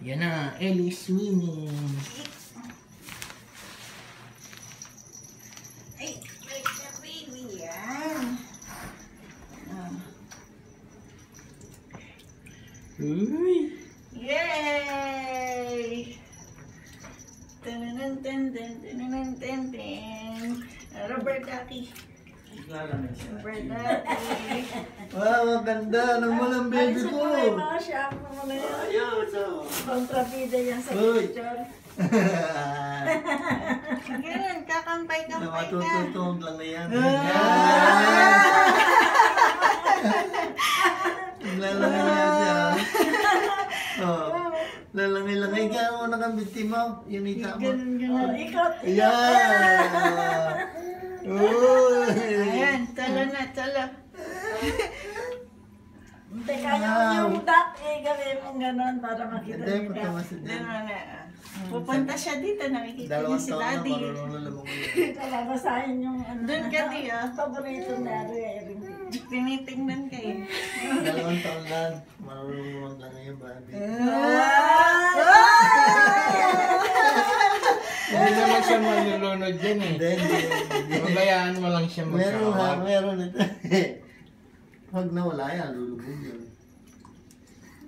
Yan na, Ellie swimming. Ay, wait na baby yan. Uy! Yay! Rubber ducky. Rubber ducky. Wow, maganda. Ano mo lang baby Alisin ko? mo na yung mga shampoo mo na yun. Ayos, oh. Kontrabida yan sa Uy. picture. Ganun, kakampay-kampay ka. Matututog lang na yan. Lalangay niya siya. Oh. Lalangay-langay ka mo na kang binti mo. Yung ita mo. Ganun. Ikot. Ayan. Uy. Ayan, tala na, tala. Teka, Wow. yung duck, gawin mong gano'n para makita Hindi, niya. punta mo si Dad. Pupunta siya dito, nakikita niya Dalawang si taon na Daddy. marunong na lamang ko yan. Babasahin yung ano. Doon ka di paborito na rin. Tinitingnan ka eh. 2 taon lang. Marunong lang ngayon, baby. Hindi naman siya malulunod dyan eh. Hindi. Mabayaan mo lang siya Meron ha, magkawag. meron ito. Pag nawala yan, lulubog yun.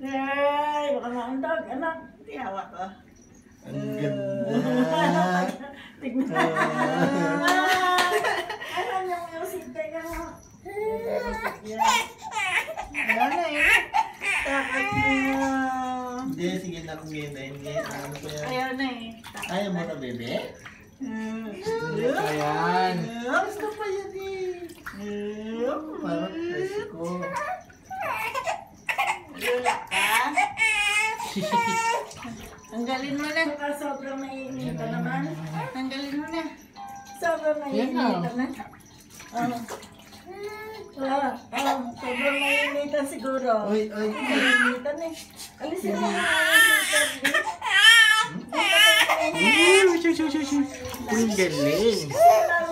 Yay! Baka maundog. Anak, tiyawak ko. Ang ganda. Tignan. Ano yung music? Teka mo. Ayan na eh. Takot mo. Hindi, sige na kung ganyan na hindi. Ano ko yan? Ayaw na eh. Ayaw mo na, bebe? Ayan. Gusto pa yan eh. Parang presko. Lula ka? Tanggalin mo na. Baka sobrang naiinit ka naman. Tanggalin mo na. Sobrang naiinit ka na. Sobrang naiinitan siguro. Uy, uy. Naiinitan eh. Alisin mo na naiinitan. Ang galing.